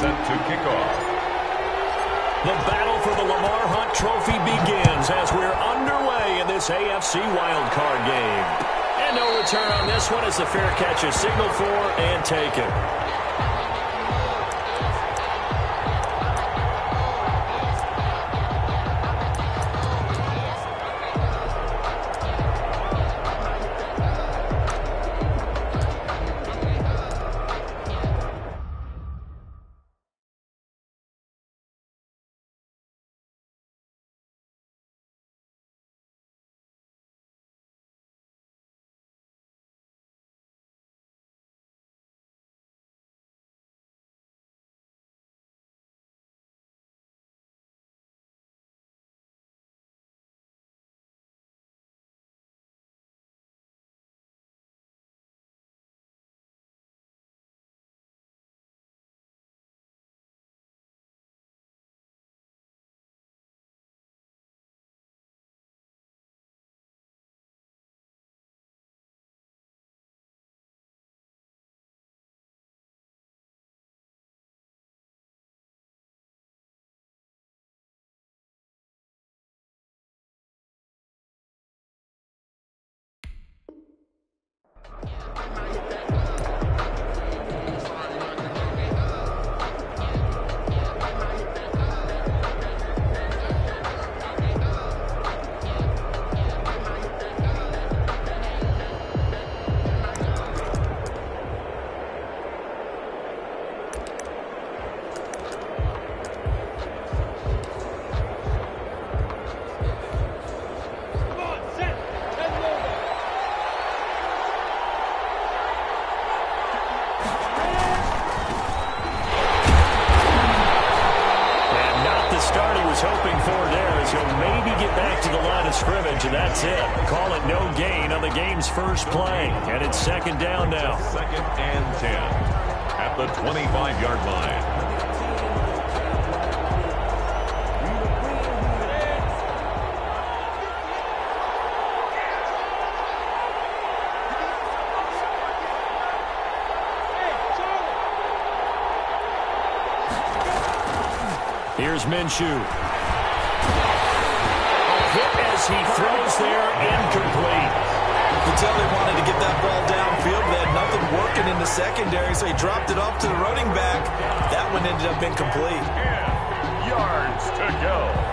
set to kick off. The battle for the Lamar Hunt Trophy begins as we're underway in this AFC wildcard game. And no return on this one as the fair catch is signaled for and taken. Hoping for there as he'll maybe get back to the line of scrimmage, and that's it. Call it no gain on the game's first play, and it's second down now. 2nd and 10 at the 25-yard line. Here's Minshew. Hit as he throws there, incomplete. You could tell they wanted to get that ball downfield. They had nothing working in the secondary, so he dropped it off to the running back. That one ended up incomplete. 10 yards to go.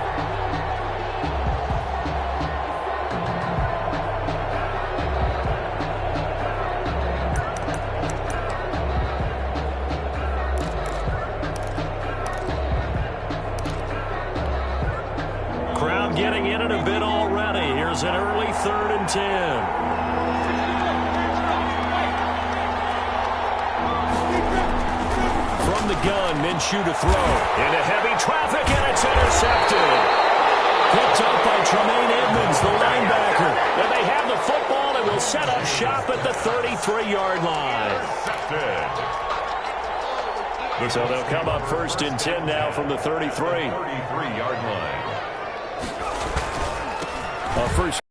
Getting in it a bit already. Here's an early 3rd and 10. From the gun, Minshew to throw. Into heavy traffic, and it's intercepted. Picked up by Tremaine Edmonds, the linebacker. And they have the football and will set up shop at the 33-yard line. So they'll come up 1st and 10 now from the 33. 33-yard line. First,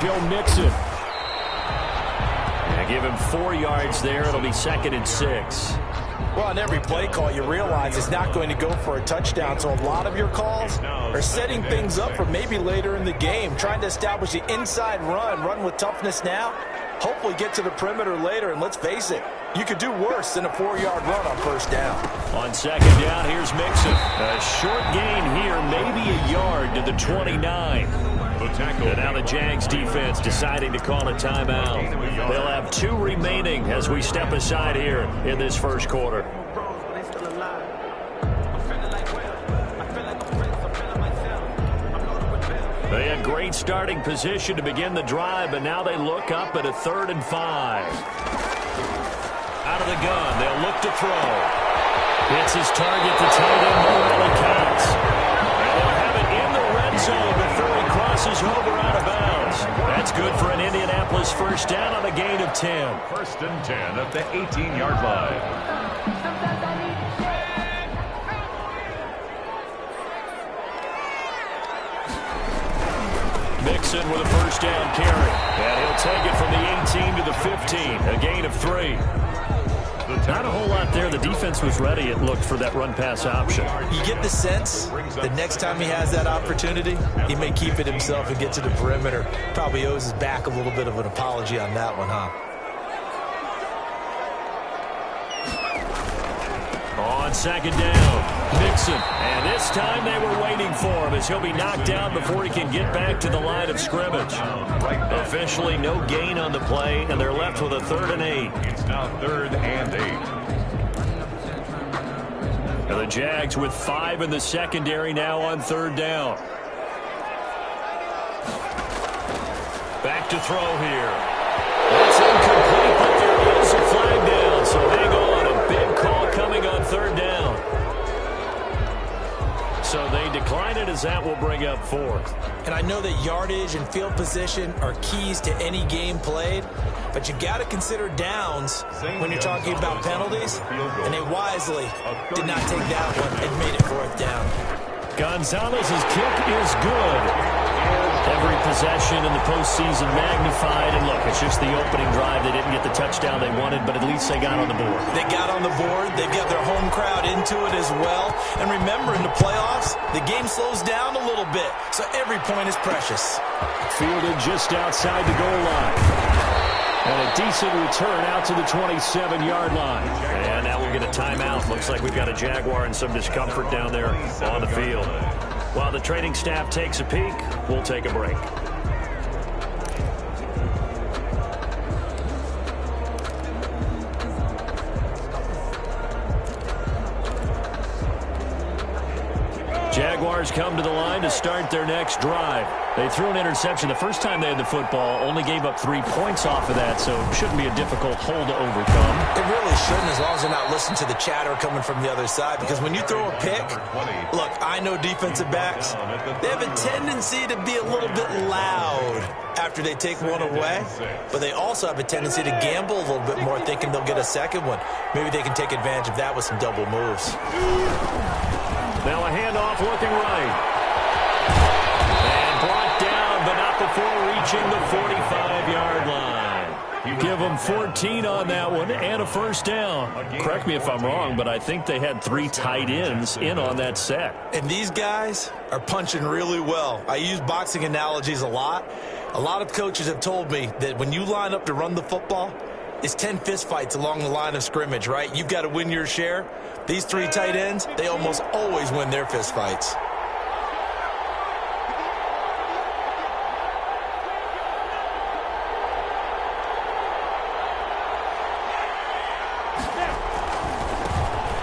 Joe Mixon. And give him 4 yards there. It'll be 2nd and 6. Well, on every play call, you realize it's not going to go for a touchdown. So a lot of your calls are setting things up for maybe later in the game, trying to establish the inside run with toughness now, hopefully get to the perimeter later. And let's face it, you could do worse than a 4-yard run on 1st down. On 2nd down, here's Mixon. A short gain here, maybe a yard to the 29. And now the JAGS defense deciding to call a timeout. They'll have 2 remaining as we step aside here in this first quarter. They had great starting position to begin the drive, but now they look up at a 3rd and 5. Out of the gun, they'll look to throw. Hits his target, the tight end, Morelli Counts. And they'll have it in the red zone before he crosses over out of bounds. That's good for an Indianapolis 1st down on a gain of 10. 1st and 10 at the 18-yard line. Mixon with a 1st down carry. And he'll take it from the 18 to the 15, a gain of 3. Not a whole lot there. The defense was ready, it looked, for that run-pass option. You get the sense that next time he has that opportunity, he may keep it himself and get to the perimeter. Probably owes his back a little bit of an apology on that one, huh? On second down, Mixon. And this time they were waiting for him as he'll be knocked down before he can get back to the line of scrimmage. Officially no gain on the play, and they're left with a 3rd and 8. It's now 3rd and 8. And the Jags with 5 in the secondary now on 3rd down. Back to throw here. It's incomplete, but there is a flag down, so hang on. A big call coming on 3rd down. So they decline it as that will bring up 4th. And I know that yardage and field position are keys to any game played, but you got to consider downs when you're talking about penalties, and they wisely did not take that one and made it 4th down. Gonzalez's kick is good. Every possession in the postseason magnified, and look, it's just the opening drive. They didn't get the touchdown they wanted, but at least they got on the board. They got on the board. They've got their home crowd into it as well. And remember, in the playoffs, the game slows down a little bit, so every point is precious. Fielded just outside the goal line. And a decent return out to the 27-yard line. And now we'll get a timeout. Looks like we've got a Jaguar and some discomfort down there on the field. While the training staff takes a peek, we'll take a break. Jaguars come to the line to start their next drive. They threw an interception the first time they had the football, only gave up 3 points off of that, so it shouldn't be a difficult hole to overcome. It really shouldn't, as long as they're not listening to the chatter coming from the other side, because when you throw a pick, look, I know defensive backs, they have a tendency to be a little bit loud after they take one away, but they also have a tendency to gamble a little bit more, thinking they'll get a second one. Maybe they can take advantage of that with some double moves. Now a handoff looking right. And brought down, but not before reaching the 45-yard line. Give them 14 on that one and a 1st down. Correct me if I'm wrong, but I think they had 3 tight ends in on that set. And these guys are punching really well. I use boxing analogies a lot. A lot of coaches have told me that when you line up to run the football, it's 10 fistfights along the line of scrimmage, right? You've got to win your share. These 3 tight ends, they almost always win their fistfights.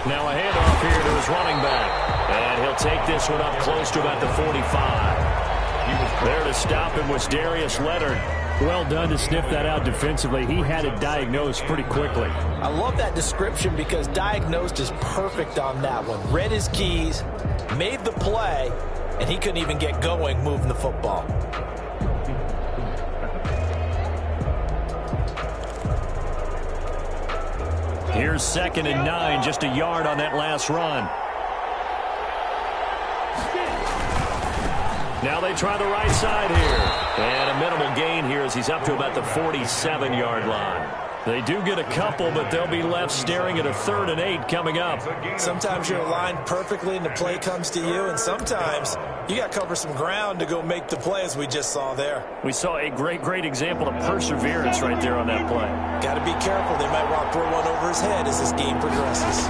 Now a handoff here to his running back. And he'll take this one up close to about the 45. There to stop him was Darius Leonard. Well done to sniff that out defensively. He had it diagnosed pretty quickly. I love that description because diagnosed is perfect on that one. Read his keys, made the play, and he couldn't even get going moving the football. Here's 2nd and 9, just a yard on that last run. Now they try the right side here. And a minimal gain here as he's up to about the 47-yard line. They do get a couple, but they'll be left staring at a 3rd and 8 coming up. Sometimes you're aligned perfectly and the play comes to you, and sometimes you got to cover some ground to go make the play, as we just saw there. We saw a great example of perseverance right there on that play. Got to be careful. They might want to throw one over his head as this game progresses.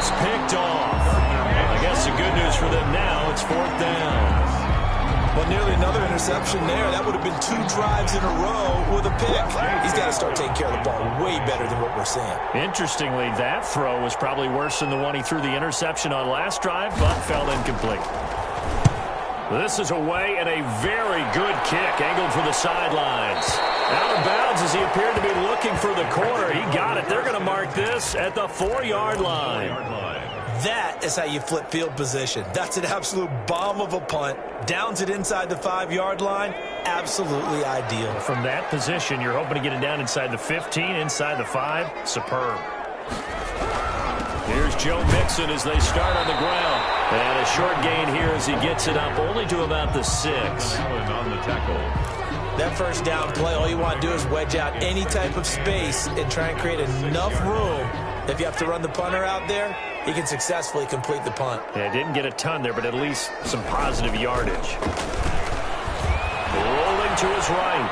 Picked off. I guess the good news for them now, it's 4th down. Well, nearly another interception there. That would have been 2 drives in a row with a pick. He's got to start taking care of the ball way better than what we're seeing. Interestingly, that throw was probably worse than the one he threw the interception on last drive, but fell incomplete. This is away and a very good kick, angled for the sidelines. Out of bounds as he appeared to be looking for the corner. He got it. They're going to mark this at the 4-yard line. That is how you flip field position. That's an absolute bomb of a punt. Downs it inside the 5-yard line. Absolutely ideal. From that position, you're hoping to get it down inside the 15, inside the 5. Superb. Here's Joe Mixon as they start on the ground. And a short gain here as he gets it up only to about the 6. On the tackle. That first down play, all you want to do is wedge out any type of space and try and create enough room. If you have to run the punter out there, he can successfully complete the punt. Yeah, didn't get a ton there, but at least some positive yardage. Rolling to his right.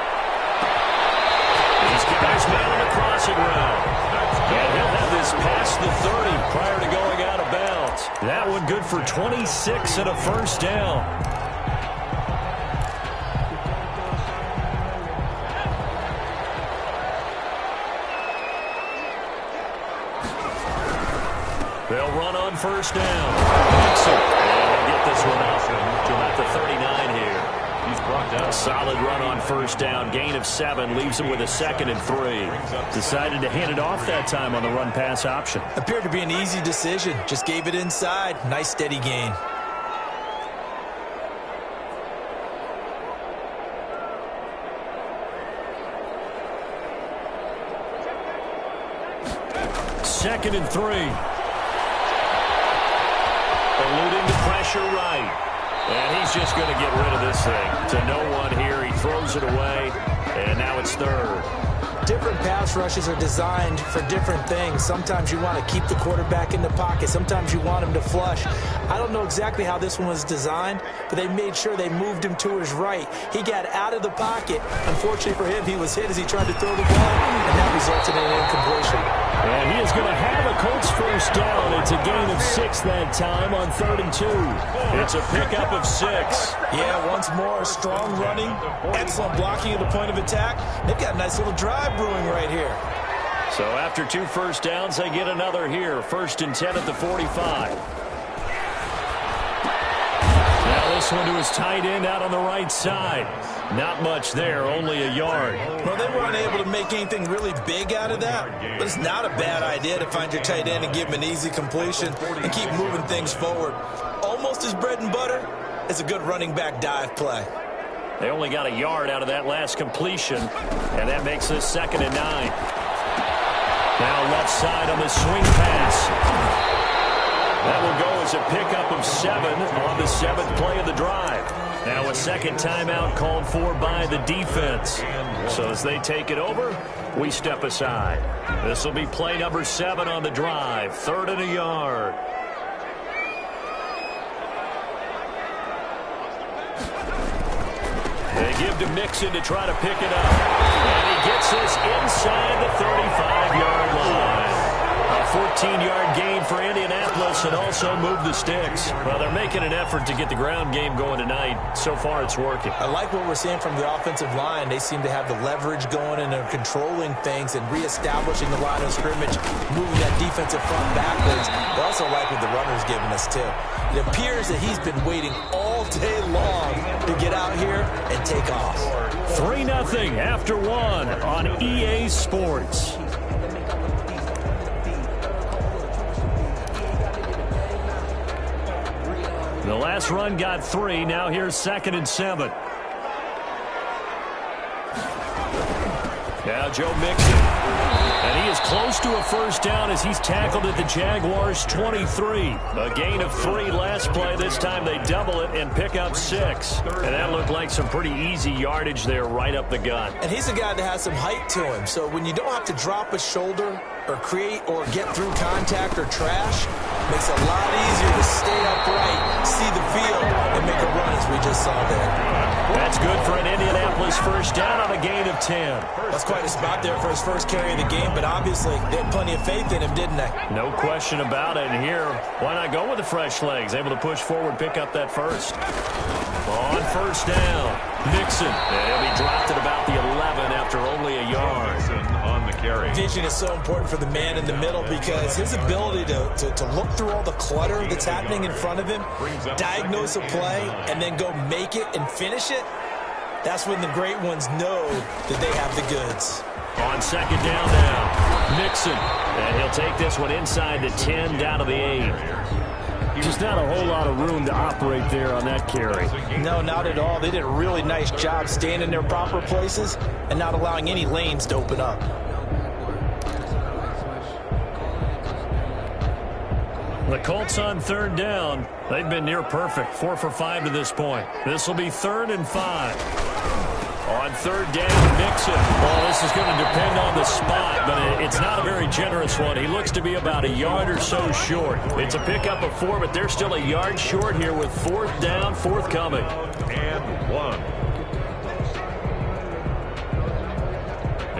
He's got his man on the crossing route. And he'll have this past the 30 prior to going out of bounds. That one good for 26 and a first down. They'll run on first down. Mixon. And they'll get this one out to about the 39 here. He's brought down. Solid run on first down. Gain of 7 leaves him with a 2nd and 3. Decided to hand it off that time on the run-pass option. Appeared to be an easy decision. Just gave it inside. Nice steady gain. Second and 3. Eluding the pressure right. And he's just going to get rid of this thing. To no one here. He throws it away. And now it's 3rd. Different pass rushes are designed for different things. Sometimes you want to keep the quarterback in the pocket. Sometimes you want him to flush. I don't know exactly how this one was designed, but they made sure they moved him to his right. He got out of the pocket. Unfortunately for him, he was hit as he tried to throw the ball, and that resulted in an incompletion. And he is going to have a Colts first down. It's a gain of 6 that time on 3rd and 2. It's a pickup of 6. Yeah, once more, strong running, excellent blocking at the point of attack. They've got a nice little drive brewing right here. So after 2 first downs, they get another here. 1st and 10 at the 45. Now this one to his tight end out on the right side. Not much there, only a yard. Well, they weren't able to make anything really big out of that, but it's not a bad idea to find your tight end and give him an easy completion and keep moving things forward. Almost his bread and butter is a good running back dive play. They only got a yard out of that last completion, and that makes this 2nd and 9. Now left side on the swing pass. That will go as a pickup of 7 on the 7th play of the drive. Now a second timeout called for by the defense. So as they take it over, we step aside. This will be play number 7 on the drive. 3rd and a yard. They give to Mixon to try to pick it up. And he gets this inside the 35-yard line. A 14-yard gain for Indianapolis and also move the sticks. Well, they're making an effort to get the ground game going tonight. So far, it's working. I like what we're seeing from the offensive line. They seem to have the leverage going and they're controlling things and reestablishing the line of scrimmage, moving that defensive front backwards. I also like what the runner's giving us, too. It appears that he's been waiting all day long to get out here and take off. 3-0 after 1 on EA Sports. The last run got 3. Now here's 2nd and 7. Now Joe Mixon. And he is close to a first down as he's tackled at the Jaguars' 23. A gain of 3 last play. This time they double it and pick up 6. And that looked like some pretty easy yardage there right up the gut. And he's a guy that has some height to him. So when you don't have to drop a shoulder or create or get through contact or trash, makes it a lot easier to stay upright, see the field, and make a run as we just saw there. That's good for an Indianapolis first down on a gain of 10. That's quite a spot there for his first carry of the game, but obviously they had plenty of faith in him, didn't they? No question about it. And here, why not go with the fresh legs? Able to push forward, pick up that first. On first down, Mixon. And he'll be dropped at about the 11 after only a yard. On the carry. Vision is so important for the man in the middle because his ability to look through all the clutter that's happening in front of him, diagnose a play, and then go make it and finish it, that's when the great ones know that they have the goods. On second down now, Mixon. And he'll take this one inside the 10, down to the 8. Just not a whole lot of room to operate there on that carry. No, not at all. They did a really nice job staying in their proper places and not allowing any lanes to open up. The Colts on third down. They've been near perfect. 4 for 5 to this point. This will be 3rd and 5. On third down, Mixon. Well, this is going to depend on the spot, but it's not a very generous one. He looks to be about a yard or so short. It's a pickup of 4, but they're still a yard short here with fourth down, forthcoming. And 1.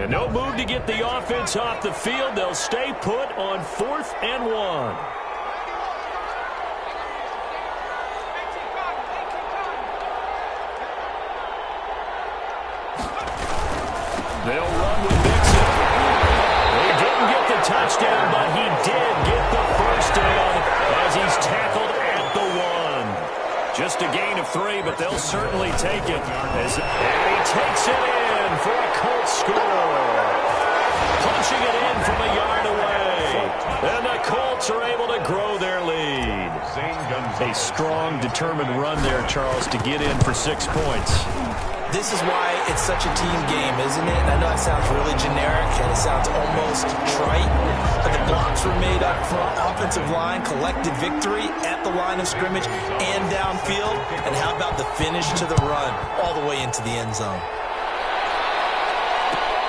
And no move to get the offense off the field. They'll stay put on 4th and 1. They'll run with Mixon. He didn't get the touchdown, but he did get the first down as he's tackled at the 1. Just a gain of 3, but they'll certainly take it. And he takes it in for a Colts score. Punching it in from a yard away. And the Colts are able to grow their lead. A strong, determined run there, Charles, to get in for 6 points. This is why it's such a team game, isn't it? And I know it sounds really generic and it sounds almost trite, but the blocks were made up front, offensive line, collected victory at the line of scrimmage and downfield. And how about the finish to the run all the way into the end zone?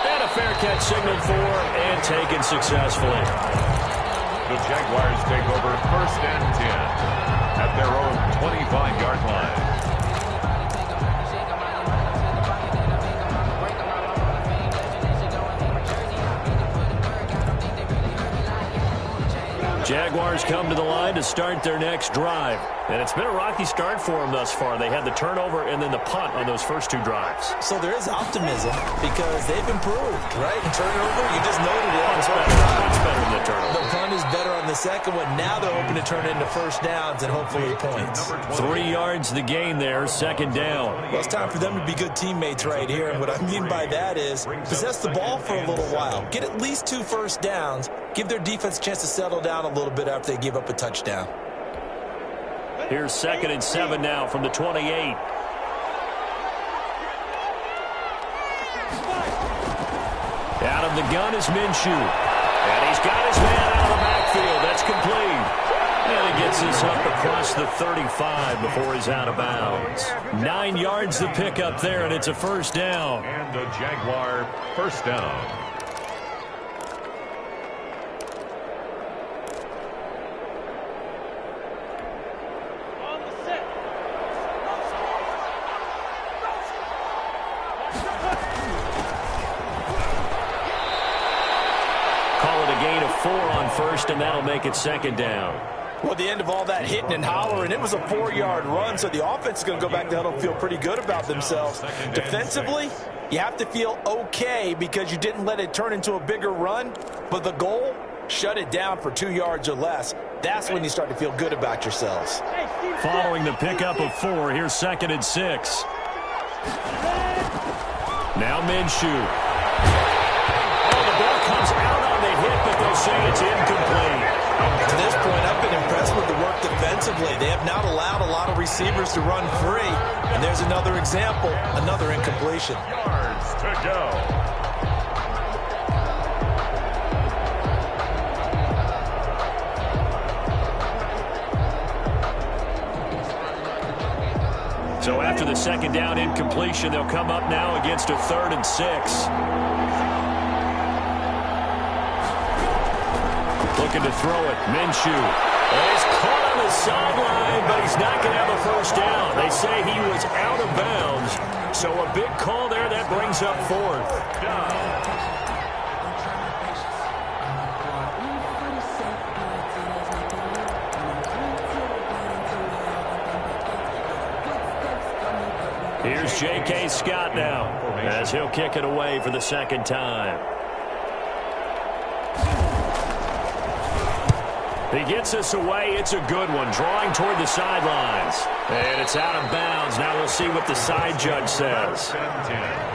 And a fair catch signaled for and taken successfully. The Jaguars take over 1st and 10 at their own 25-yard line. Jaguars come to the line to start their next drive. And it's been a rocky start for them thus far. They had the turnover and then the punt on those first 2 drives. So there is optimism because they've improved, right? Turnover, you just noted it. It's better than the turnover. The punt is better on the second one. Now they're hoping to turn it into first downs and hopefully points. 3 yards the gain there, 2nd down. Well, it's time for them to be good teammates right here. And what I mean by that is possess the ball for a little while. Get at least 2 first downs. Give their defense a chance to settle down a little bit after they give up a touchdown. Here's 2nd and 7 now from the 28. Out of the gun is Minshew. And he's got his man out of the backfield. That's complete. And he gets this up across the 35 before he's out of bounds. 9 yards to pick up there, and it's a first down. And the Jaguar first down. And that'll make it 2nd down. Well, at the end of all that hitting and hollering, it was a 4-yard run, so the offense is going to go back down and feel pretty good about themselves. Defensively, you have to feel okay because you didn't let it turn into a bigger run, but the goal, shut it down for 2 yards or less. That's when you start to feel good about yourselves. Following the pickup of 4, here's 2nd and 6. Now Minshew. Oh, the ball comes out on the hit, but they'll say it's incomplete. To this point, I've been impressed with the work defensively. They have not allowed a lot of receivers to run free. And there's another example, another incompletion. Yards to go. So after the 2nd down incompletion, they'll come up now against a 3rd and 6. Looking to throw it. Minshew. He's caught on the sideline, but he's not going to have a first down. They say he was out of bounds. So a big call there. That brings up 4th. Here's J.K. Scott now as he'll kick it away for the 2nd time. He gets us away. It's a good one. Drawing toward the sidelines. And it's out of bounds. Now we'll see what the side judge says.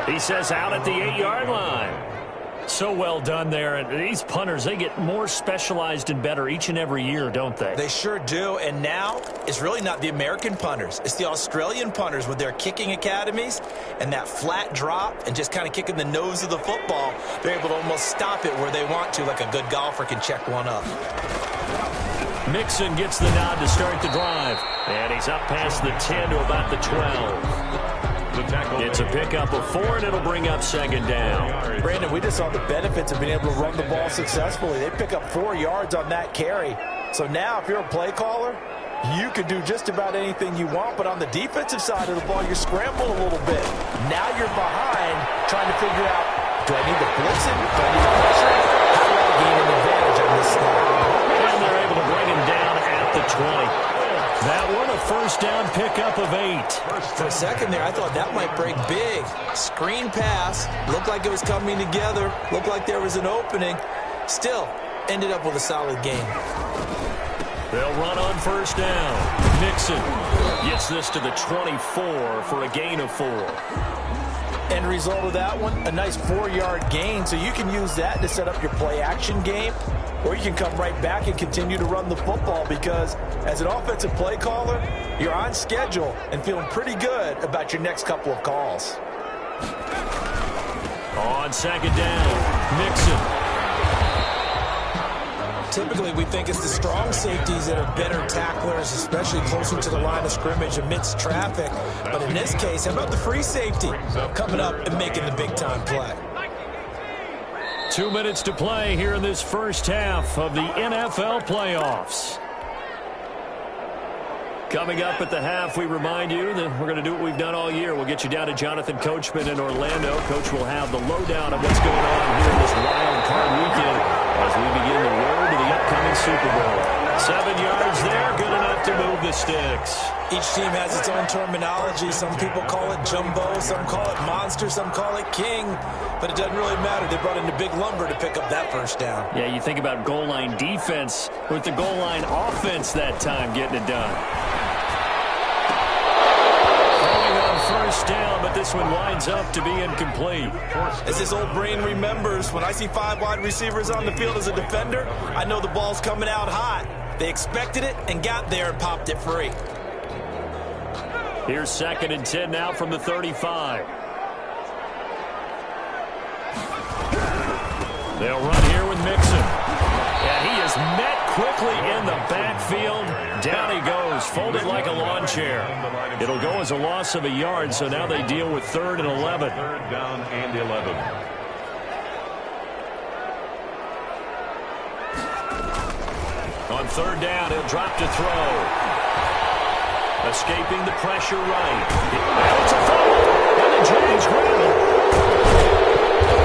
He says out at the 8-yard line. So well done there. And these punters, they get more specialized and better each and every year, don't they? They sure do. And now it's really not the American punters. It's the Australian punters with their kicking academies and that flat drop and just kind of kicking the nose of the football. They're able to almost stop it where they want to, like a good golfer can check one up. Mixon gets the nod to start the drive. And he's up past the 10 to about the 12. The tackle. It's a pickup of 4, and it'll bring up second down. Brandon, we just saw the benefits of being able to run the ball successfully. They pick up 4 yards on that carry. So now if you're a play caller, you can do just about anything you want, but on the defensive side of the ball, you scramble a little bit. Now you're behind trying to figure out, do I need the blitzing? Do I need the pressure? How do I gain an advantage on this snap? And they're able to bring him down at the 20. That one a first down pickup of 8. For a second there, I thought that might break big. Screen pass, looked like it was coming together, looked like there was an opening. Still, ended up with a solid game. They'll run on first down. Mixon gets this to the 24 for a gain of 4. End result of that one, a nice 4-yard gain. So you can use that to set up your play-action game, or you can come right back and continue to run the football because as an offensive play caller, you're on schedule and feeling pretty good about your next couple of calls. On second down, Mixon. Typically, we think it's the strong safeties that are better tacklers, especially closer to the line of scrimmage amidst traffic. But in this case, how about the free safety coming up and making the big-time play? 2 minutes to play here in this first half of the NFL playoffs. Coming up at the half, we remind you that we're going to do what we've done all year. We'll get you down to Jonathan Coachman in Orlando. Coach will have the lowdown of what's going on here in this wild card weekend as we begin the road to the upcoming Super Bowl. 7 yards there, good enough to move the sticks. Each team has its own terminology. Some people call it jumbo, some call it monster, some call it king. But it doesn't really matter. They brought in the big lumber to pick up that first down. Yeah, you think about goal line defense with the goal line offense that time getting it done. Throwing on first down, but this one winds up to be incomplete. As this old brain remembers, when I see 5 wide receivers on the field as a defender, I know the ball's coming out hot. They expected it and got there and popped it free. Here's 2nd and 10 now from the 35. They'll run here with Mixon. And he is met quickly in the backfield. Down he goes, folded like a lawn chair. It'll go as a loss of a yard, so now they deal with 3rd and 11. 3rd down and 11. On 3rd down, he'll drop to throw. Escaping the pressure right. And it's a fumble. And the Jags grab it.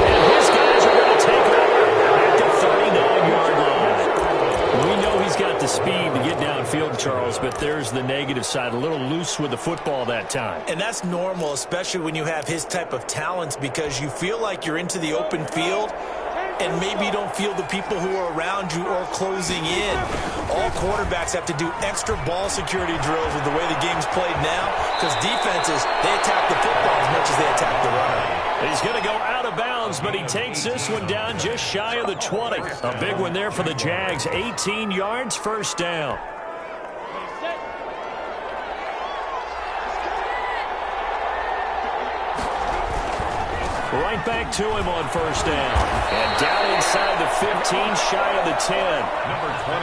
And his guys are going to take over at the 39-yard line. We know he's got the speed to get downfield, Charles, but there's the negative side. A little loose with the football that time. And that's normal, especially when you have his type of talents, because you feel like you're into the open field and maybe you don't feel the people who are around you or closing in. All quarterbacks have to do extra ball security drills with the way the game's played now because defenses, they attack the football as much as they attack the runner. He's going to go out of bounds, but he takes this one down just shy of the 20. A big one there for the Jags. 18 yards, first down. Right back to him on first down. And down inside the 15, shy of the 10.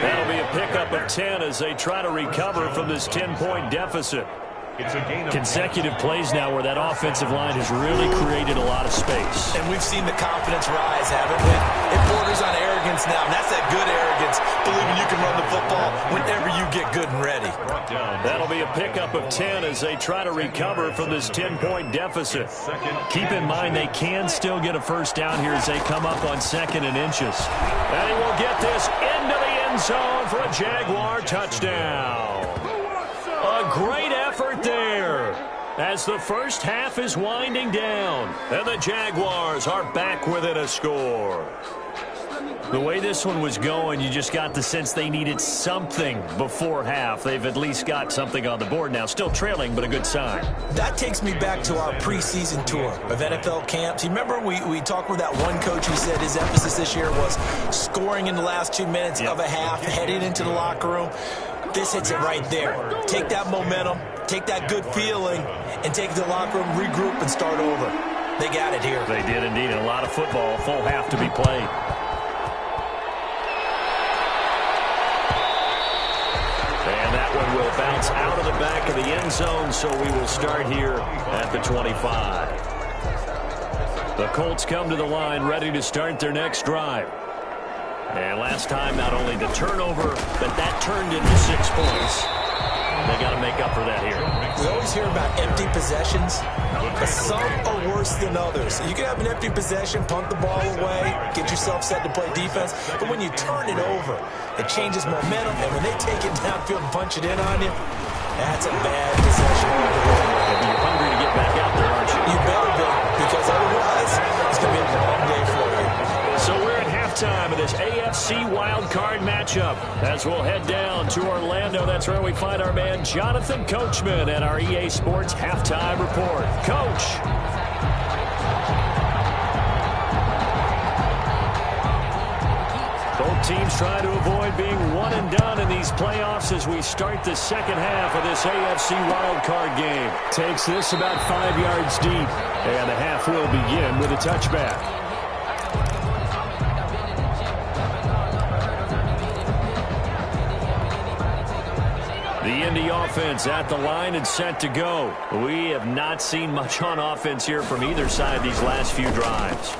That'll be a pickup of 10 as they try to recover from this 10-point deficit. It's a gain of consecutive plays now where that offensive line has really created a lot of space. And we've seen the confidence rise, haven't we? It borders on arrogance now, and that's that good arrogance, believing you can run the football whenever you get good and ready. That'll be a pickup of 10 as they try to recover from this 10-point deficit. Keep in mind they can still get a first down here as they come up on 2nd and inches. And he will get this into the end zone for a Jaguar touchdown. A great effort there as the first half is winding down. And the Jaguars are back within a score. The way this one was going, you just got the sense they needed something before half. They've at least got something on the board now. Still trailing, but a good sign. That takes me back to our preseason tour of NFL camps. You remember we talked with that one coach who said his emphasis this year was scoring in the last 2 minutes of a half, heading into the locker room. This hits it right there. Take that momentum, take that good feeling, and take it to the locker room, regroup, and start over. They got it here. They did indeed. A lot of football, full half to be played. And that one will bounce It's out of the back of the end zone, so we will start here at the 25. The Colts come to the line ready to start their next drive. And last time, not only the turnover, but that turned into 6 points. They got to make up for that here. We always hear about empty possessions, but some are worse than others. You can have an empty possession, punt the ball away, get yourself set to play defense, but when you turn it over, it changes momentum, and when they take it downfield and punch it in on you, that's a bad possession. You're hungry to get back out there, aren't you? You better be, because otherwise, it's going to be a long day for you. So we're at halftime of this AFC wildcard matchup as we'll head down to Orlando. That's where we find our man Jonathan Coachman at our EA Sports Halftime Report. Coach. Both teams try to avoid being one and done in these playoffs as we start the second half of this AFC wildcard game. Takes this about 5 yards deep, and the half will begin with a touchback. The Indy offense at the line and set to go. We have not seen much on offense here from either side these last few drives.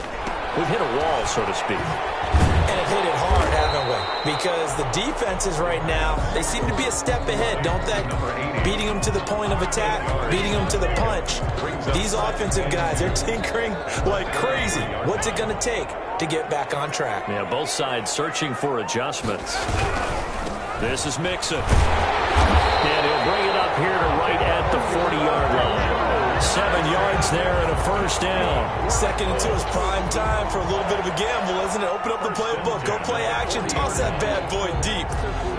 We've hit a wall, so to speak. And have hit it hard, haven't we? Because the defenses right now, they seem to be a step ahead, don't they? Beating them to the point of attack, beating them to the punch. These offensive guys, they're tinkering like crazy. What's it going to take to get back on track? Yeah, both sides searching for adjustments. This is Mixon. And he'll bring it up here to right at the 40-yard line. 7 yards there and a first down. Second into his prime time for a little bit of a gamble, isn't it? Open up the playbook, go play action, toss that bad boy deep.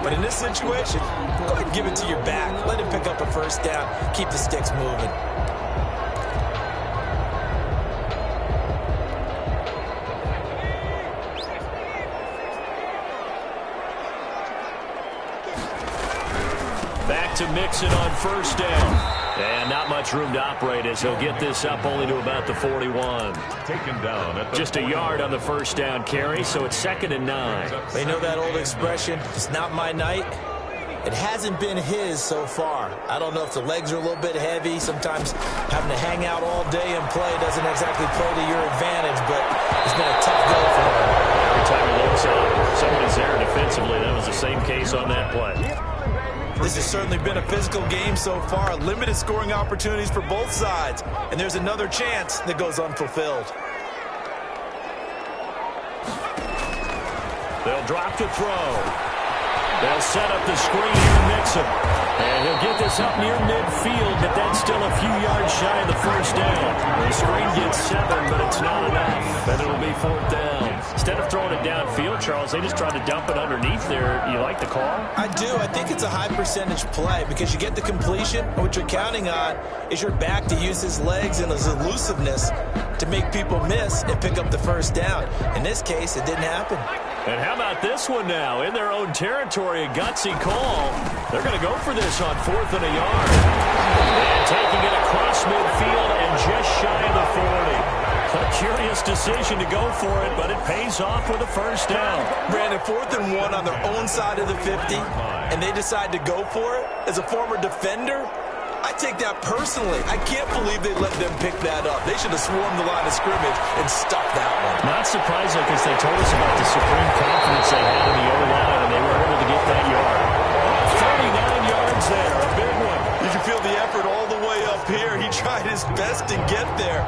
But in this situation, go ahead and give it to your back. Let him pick up a first down. Keep the sticks moving. Back to Mixon on first down. And not much room to operate as he'll get this up only to about the 41. Taken down at the Just a yard on the first down carry, so it's 2nd and 9. They know that old expression, it's not my night. It hasn't been his so far. I don't know if the legs are a little bit heavy. Sometimes having to hang out all day and play doesn't exactly play to your advantage, but it's been a tough go for him. Every time he looks up, somebody's there defensively. That was the same case on that play. This has certainly been a physical game so far. Limited scoring opportunities for both sides. And there's another chance that goes unfulfilled. They'll drop to throw. They'll set up the screen here, Mixon. And he'll get this up near midfield, but that's still a few yards shy of the first down. The screen gets 7, but it's not enough. And it'll be 4th down. Instead of throwing it downfield, Charles, they just tried to dump it underneath there. You like the call? I do. I think it's a high percentage play because you get the completion. And what you're counting on is your back to use his legs and his elusiveness to make people miss and pick up the first down. In this case, it didn't happen. And how about this one now? In their own territory, a gutsy call. They're going to go for this on 4th and a yard. And taking it across midfield and just shy of the 40. A curious decision to go for it, but it pays off with a first down. Brandon, 4th and 1 on their own side of the 50, and they decide to go for it. As a former defender, I take that personally. I can't believe they let them pick that up. They should have swarmed the line of scrimmage and stuffed that one. Not surprising because they told us about the supreme confidence they had in the O-line, and they were able to get that yard. 39 yards there, a big one. You can feel the effort all the way up here. He tried his best to get there.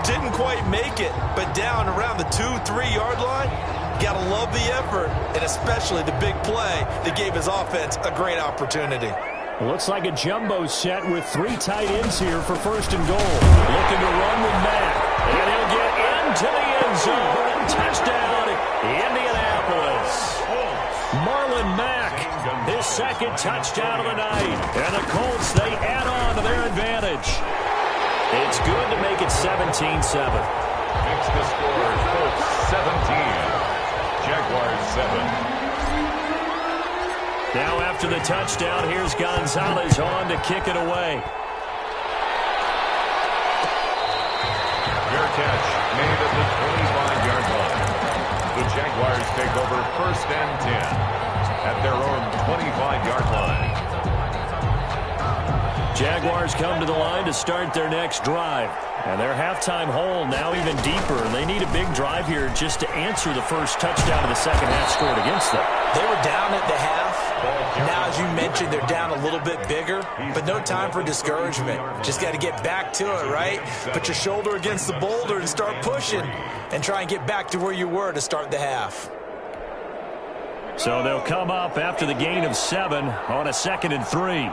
Didn't quite make it, but down around the 2-3 yard line, gotta love the effort, and especially the big play that gave his offense a great opportunity. Looks like a jumbo set with 3 tight ends here for 1st and goal. Looking to run with Mack. And he'll get into the end zone. And touchdown, Indianapolis. Marlon Mack, his 2nd touchdown of the night. And the Colts, they add on to their advantage. It's good to make it 17-7. Makes the score Colts 17. Jaguars 7. Now after the touchdown, here's Gonzalez on to kick it away. Fair catch made at the 25-yard line. The Jaguars take over 1st and 10 at their own 25-yard line. Jaguars come to the line to start their next drive. And their halftime hole now even deeper. And they need a big drive here just to answer the first touchdown of the second half scored against them. They were down at the half. Now, as you mentioned, they're down a little bit bigger, but no time for discouragement. Just got to get back to it, right? Put your shoulder against the boulder and start pushing and try and get back to where you were to start the half. So they'll come up after the gain of 7 on a 2nd and 3.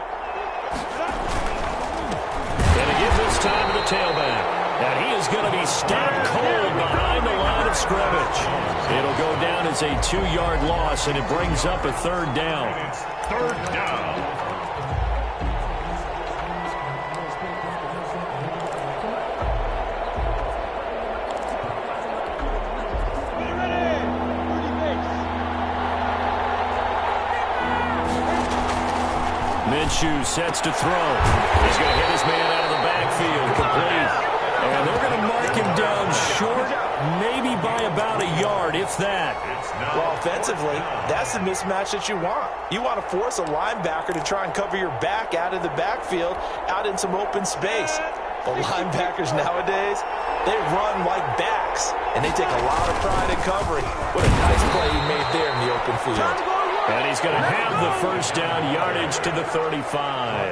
And to give this time to the tailback. And he is going to be stopped cold behind the line of scrimmage. It'll go down as a 2-yard loss, and it brings up a 3rd down. It's 3rd down. Minshew sets to throw. He's going to hit his man out of the backfield, complete. And they're going to mark him down short, maybe by about a yard, if that. Well, offensively, that's the mismatch that you want. You want to force a linebacker to try and cover your back out of the backfield, out in some open space. The linebackers nowadays, they run like backs, and they take a lot of pride in covering. What a nice play he made there in the open field. And he's going to have the first down, yardage to the 35.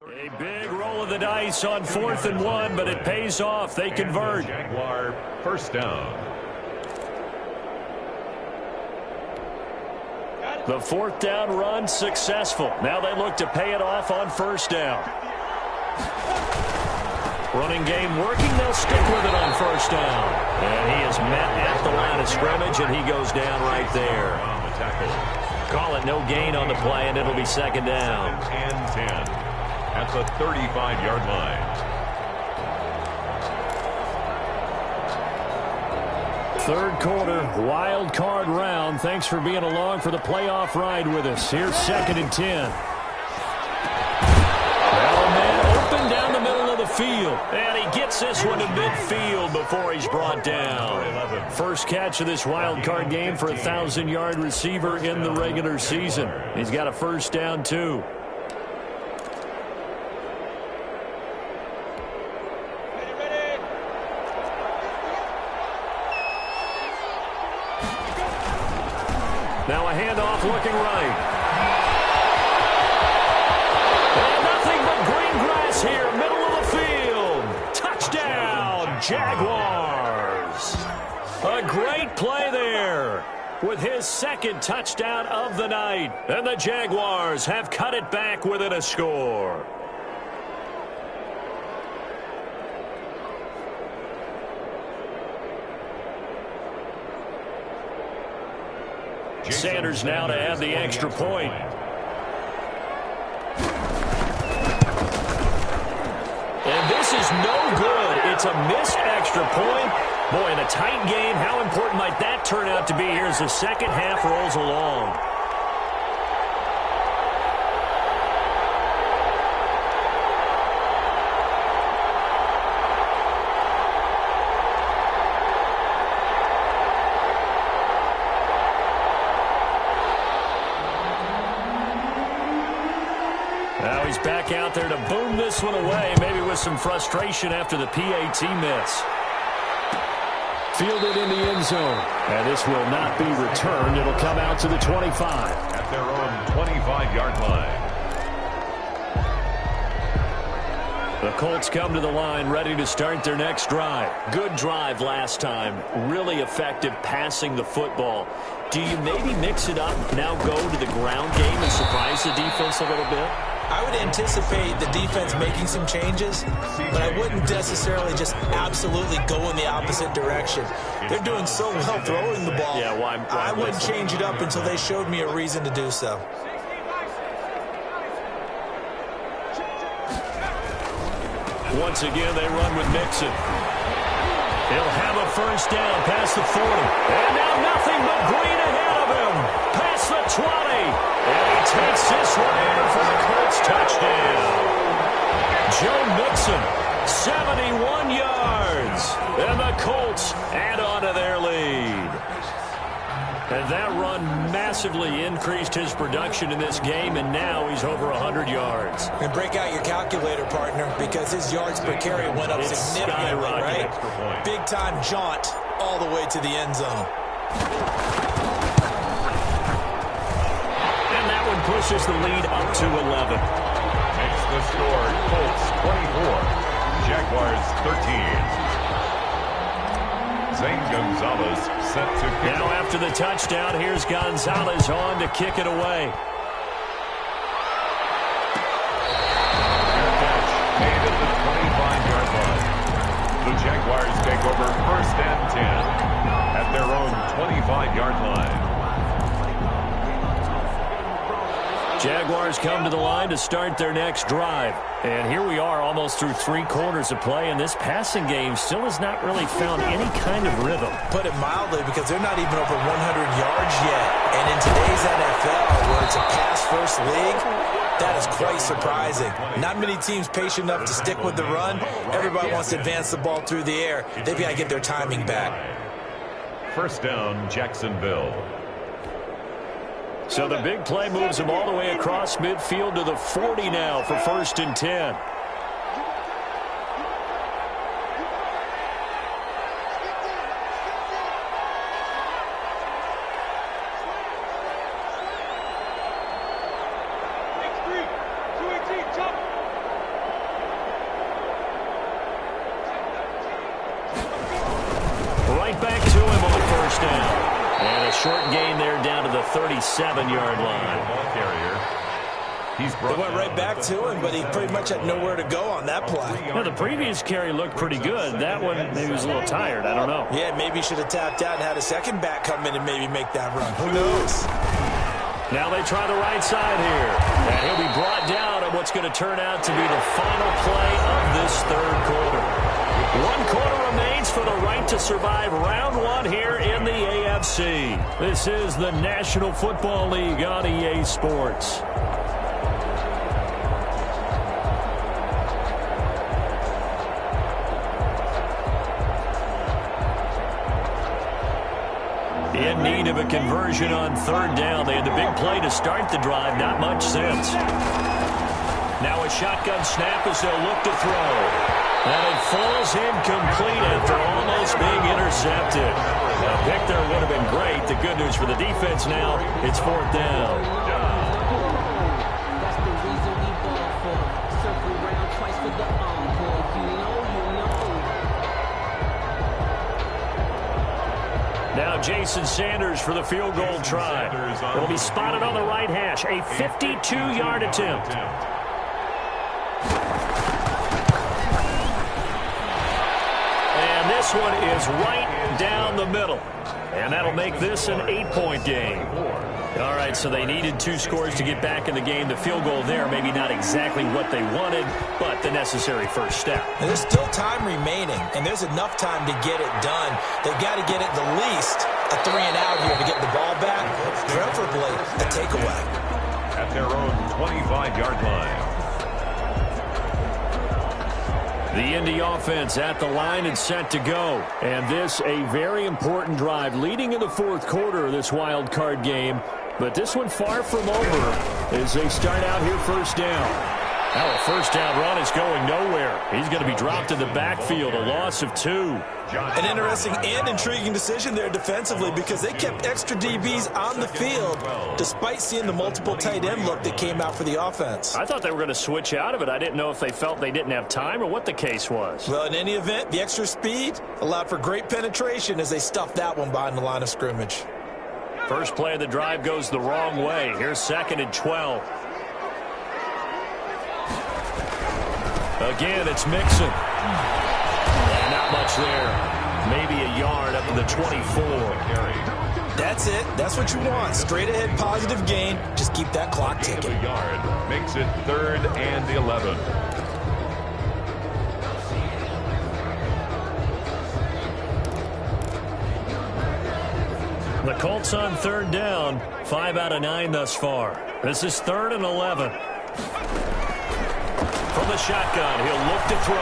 A big roll of the dice on 4th and 1, but it pays off. They convert. Jaguar first down. The 4th down run successful. Now they look to pay it off on 1st down. Running game working. They'll stick with it on 1st down. And he is met at the line of scrimmage, and he goes down right there. On the tackle. Call it no gain on the play, and it'll be 2nd down. And 10 at the 35-yard line. 3rd quarter, wild card round. Thanks for being along for the playoff ride with us. Here's 2nd and 10. Well, man, open down the middle of the field. And he gets this one to midfield before he's brought down. First catch of this wild card game for a 1,000-yard receiver in the regular season. He's got a 1st down, too. Now a handoff looking right. And nothing but green grass here, middle of the field. Touchdown, Jaguars. A great play there with his 2nd touchdown of the night. And the Jaguars have cut it back within a score. Sanders now to add the extra point. And this is no good. It's a missed extra point. Boy, in a tight game, how important might that turn out to be here as the second half rolls along? Now he's back out there to boom this one away, maybe with some frustration after the PAT miss. Fielded in the end zone. And this will not be returned. It'll come out to the 25. At their own 25-yard line. The Colts come to the line ready to start their next drive. Good drive last time. Really effective passing the football. Do you maybe mix it up, now go to the ground game and surprise the defense a little bit? I would anticipate the defense making some changes, but I wouldn't necessarily just absolutely go in the opposite direction. They're doing so well throwing the ball. Yeah, why I wouldn't change it up until they showed me a reason to do so. Once again, they run with Mixon. He'll have a first down past the 40. And now nothing but green ahead of him. Past the 20. And he takes this one in for the Colts touchdown. Joe Mixon, 71 yards. And the Colts add on to their lead. And that run massively increased his production in this game, and now he's over 100 yards. And break out your calculator, partner, because his yards per carry went up significantly, right? Big-time jaunt all the way to the end zone. And that one pushes the lead up to 11. Makes the score Colts 24, Jaguars 13. Zane Gonzalez set to kick. Now after the touchdown, here's Gonzalez on to kick it away. Fair catch made at the 25-yard line. The Jaguars take over 1st and 10 at their own 25-yard line. Jaguars come to the line to start their next drive. And here we are almost through 3 quarters of play, and this passing game still has not really found any kind of rhythm. Put it mildly, because they're not even over 100 yards yet. And in today's NFL, where it's a pass-first league, that is quite surprising. Not many teams patient enough to stick with the run. Everybody wants to advance the ball through the air. They've got to get their timing back. 1st down, Jacksonville. So the big play moves him all the way across midfield to the 40 now for 1st and 10. Right back to him on 1st down. And a short gain there down to the 37-yard line. Ball carrier. They went right back to him, but he pretty much had nowhere to go on that play. Well, the previous carry looked pretty good. That one, maybe he was a little tired. I don't know. Yeah, maybe he should have tapped out and had a second back come in and maybe make that run. Who knows? Now they try the right side here. And he'll be brought down on what's going to turn out to be the final play of this 3rd quarter. 1 quarter remains for the right to survive round 1 here in the AFC. This is the National Football League on EA Sports. In need of a conversion on 3rd down. They had the big play to start the drive. Not much since. Now a shotgun snap as they'll look to throw. And it falls incomplete after almost being intercepted. A pick there would have been great. The good news for the defense now, it's 4th down. That's the reason we ball for. Circle around twice for the encore. You know. Now Jason Sanders for the field goal try. It'll be spotted on the right hash. A 52-yard attempt. This one is right down the middle. And that'll make this an 8-point game. All right, so they needed 2 scores to get back in the game. The field goal there, maybe not exactly what they wanted, but the necessary first step. And there's still time remaining, and there's enough time to get it done. They've got to get at the least a 3-and-out here to get the ball back, preferably a takeaway. At their own 25-yard line. The Indy offense at the line and set to go. And this a very important drive leading in the 4th quarter of this wild card game. But this one far from over as they start out here 1st down. Now a 1st down run is going nowhere. He's going to be dropped in the backfield, a loss of 2. An interesting and intriguing decision there defensively, because they kept extra DBs on the field despite seeing the multiple tight end look that came out for the offense. I thought they were going to switch out of it. I didn't know if they felt they didn't have time or what the case was. Well, in any event, the extra speed allowed for great penetration as they stuffed that one behind the line of scrimmage. First play of the drive goes the wrong way. Here's 2nd and 12. Again, it's Mixon. And not much there. Maybe a yard up to the 24. That's it. That's what you want. Straight ahead positive gain. Just keep that clock ticking. A yard makes it 3rd and 11. The Colts on 3rd down. 5 out of 9 thus far. This is 3rd and 11. From the shotgun, he'll look to throw.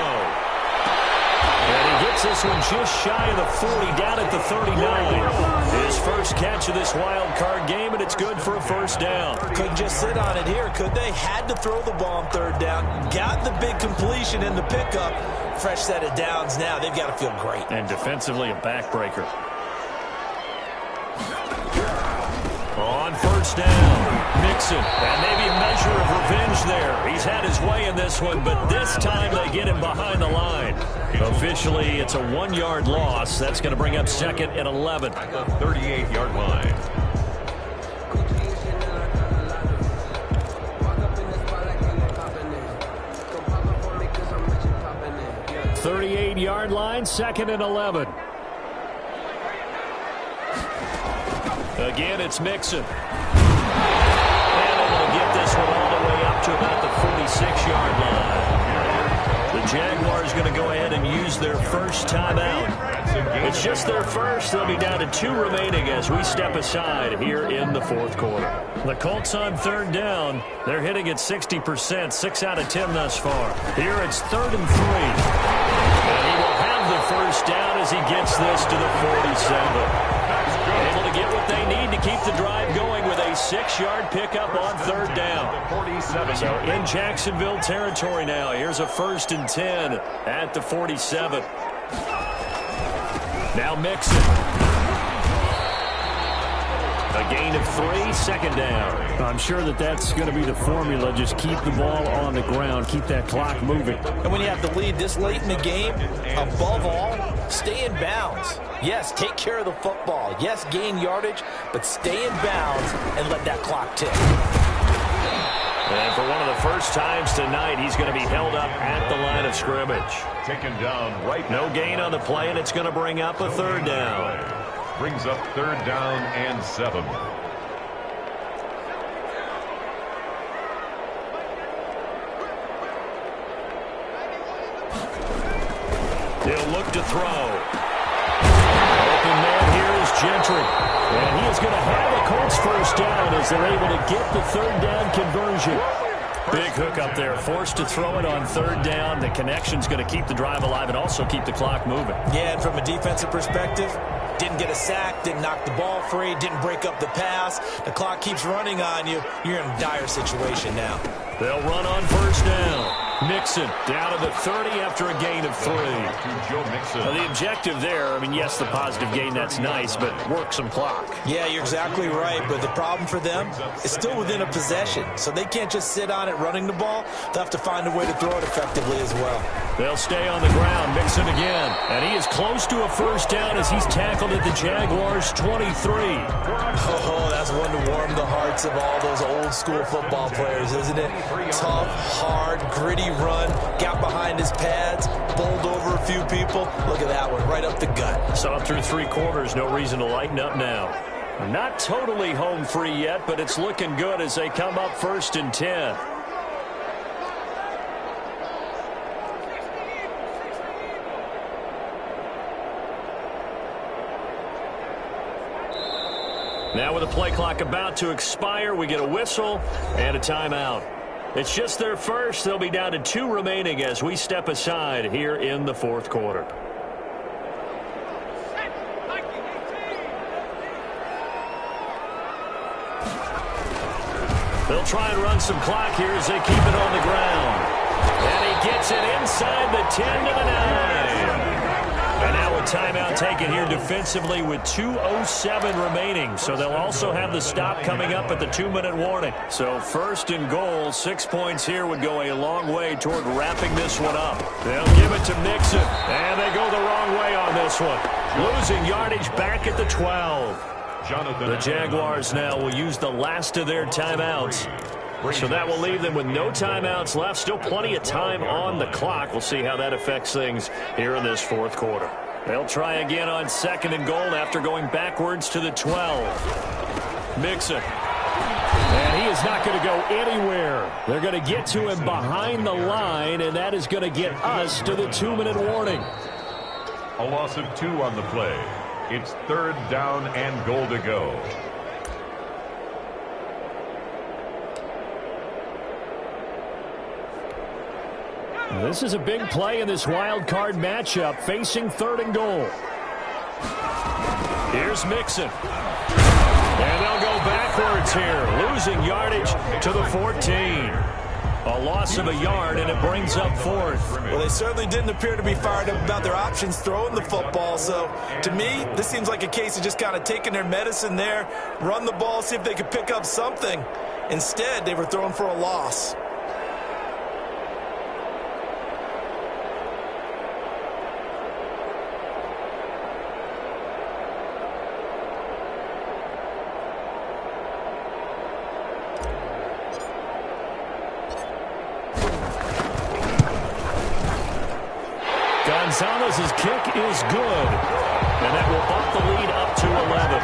And he gets this one just shy of the 40, down at the 39. His first catch of this wild card game, and it's good for a first down. Couldn't just sit on it here, could they? Had to throw the ball on third down. Got the big completion in the pickup. Fresh set of downs now. They've got to feel great. And defensively, a backbreaker. On first down, Mixon, and maybe a measure of revenge there. He's had his way in this one, but this time they get him behind the line. Officially, it's a 1-yard loss. That's going to bring up second and 11. 38-yard line. 38-yard line, second and 11. Again, it's Mixon. And able to get this one all the way up to about the 46-yard line. The Jaguars going to go ahead and use their first timeout. It's just their first. They'll be down to 2 remaining as we step aside here in the fourth quarter. The Colts on third down. They're hitting at 60%, 6 out of 10 thus far. Here it's 3rd and 3. And he will have the first down as he gets this to the 47. Able to get what they need to keep the drive going with a 6-yard pickup on third down. So in Jacksonville territory now. Here's a 1st and 10 at the 47. Now Mixon. A gain of 3, second down. I'm sure that's going to be the formula. Just keep the ball on the ground. Keep that clock moving. And when you have the lead this late in the game, above all, stay in bounds. Yes, take care of the football. Yes, gain yardage, but stay in bounds and let that clock tick. And for one of the first times tonight, he's going to be held up at the line of scrimmage. Taken down right. No gain on the play, and it's going to bring up a third down. Brings up 3rd down and 7. He'll look to throw. Open man here is Gentry. And he is going to have a Colts first down as they're able to get the 3rd down conversion. Big hook up there. Forced to throw it on 3rd down. The connection's going to keep the drive alive and also keep the clock moving. Yeah, and from a defensive perspective, didn't get a sack, didn't knock the ball free, didn't break up the pass. The clock keeps running on you. You're in a dire situation now. They'll run on first down. Mixon down to the 30 after a gain of 3. Now the objective there, I mean, yes, the positive gain, that's nice, but work some clock. Yeah, you're exactly right, but the problem for them is still within a possession, so they can't just sit on it running the ball. They'll have to find a way to throw it effectively as well. They'll stay on the ground. Mixon again, and he is close to a first down as he's tackled at the Jaguars' 23. Oh, that's one to warm the hearts of all those old school football players, isn't it? Tough, hard, gritty run, got behind his pads, bowled over a few people. Look at that one, right up the gut. Saw through 3 quarters, no reason to lighten up now. Not totally home free yet, but it's looking good as they come up 1st and 10. Now with the play clock about to expire, we get a whistle and a timeout. It's just their first. They'll be down to 2 remaining as we step aside here in the fourth quarter. They'll try and run some clock here as they keep it on the ground. And he gets it inside the 10 to the 9. And now a timeout taken here defensively with 2:07 remaining. So they'll also have the stop coming up at the 2-minute warning. So 1st and goal, 6 points here would go a long way toward wrapping this one up. They'll give it to Mixon. And they go the wrong way on this one. Losing yardage back at the 12. The Jaguars now will use the last of their timeouts. So that will leave them with no timeouts left. Still plenty of time on the clock. We'll see how that affects things here in this fourth quarter. They'll try again on 2nd and goal after going backwards to the 12. Mixon. And he is not going to go anywhere. They're going to get to him behind the line, and that is going to get us to the 2-minute warning. A loss of 2 on the play. It's 3rd down and goal to go. This is a big play in this wild card matchup, facing 3rd and goal. Here's Mixon. And they'll go backwards here, losing yardage to the 14. A loss of a yard, and it brings up 4th. Well, they certainly didn't appear to be fired up about their options throwing the football. So, to me, this seems like a case of just kind of taking their medicine there, run the ball, see if they could pick up something. Instead, they were throwing for a loss. Gonzalez's kick is good, and that will bump the lead up to 11.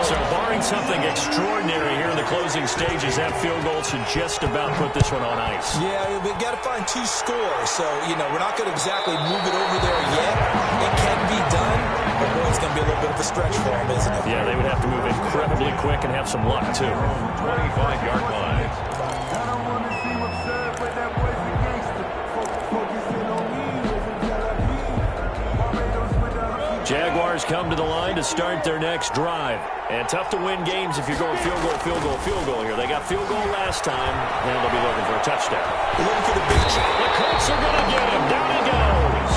So barring something extraordinary here in the closing stages, that field goal should just about put this one on ice. Yeah, we've got to find 2 scores. So, we're not going to exactly move it over there yet. It can be done, but boy, it's going to be a little bit of a stretch for them, isn't it? Yeah, they would have to move incredibly quick and have some luck, too. 25-yard line. Jaguars come to the line to start their next drive. And tough to win games if you're going field goal here. They got field goal last time, and they'll be looking for a touchdown. They're looking for the big shot. The Colts are going to get him. Down he goes.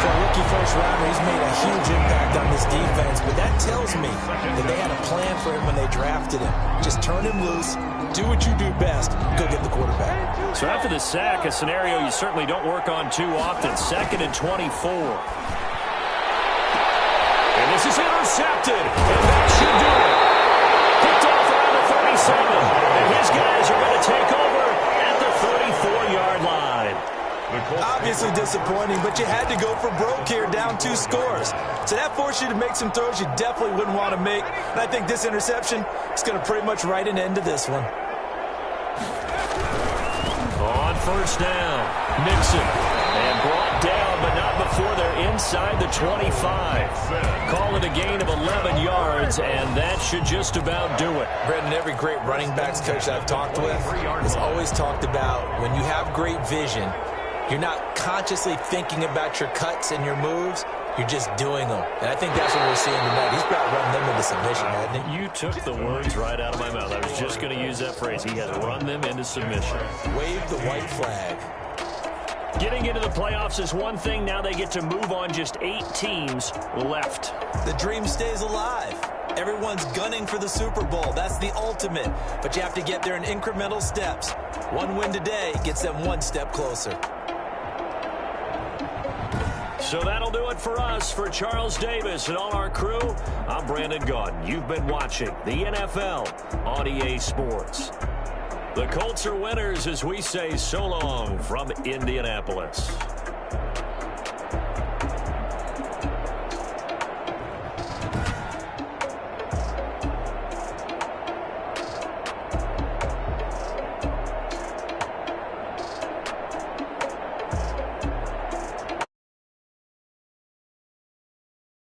For a rookie first rounder, he's made a huge impact on this defense, but that tells me that they had a plan for him when they drafted him. Just turn him loose, do what you do best, go get the quarterback. So after the sack, a scenario you certainly don't work on too often. 2nd and 24. This is intercepted, and that should do it. Picked off around the 37, and his guys are going to take over at the 34-yard line. Obviously disappointing, but you had to go for broke here, down 2 scores. So that forced you to make some throws you definitely wouldn't want to make. And I think this interception is going to pretty much write an end to this one. On 1st down, Mixon. And brought down, but not before they're inside the 25. Call it a gain of 11 yards, and that should just about do it. Brendan, every great running backs coach I've talked with has always talked about when you have great vision, you're not consciously thinking about your cuts and your moves. You're just doing them. And I think that's what we're seeing tonight. He's about run them into submission, hasn't he? You took the words right out of my mouth. I was just going to use that phrase. He has run them into submission. Wave the white flag. Getting into the playoffs is one thing. Now they get to move on. Just 8 teams left. The dream stays alive. Everyone's gunning for the Super Bowl. That's the ultimate. But you have to get there in incremental steps. One win today gets them 1 step closer. So that'll do it for us. For Charles Davis and all our crew, I'm Brandon Gaudin. You've been watching the NFL on EA Sports. The Colts are winners as we say so long from Indianapolis.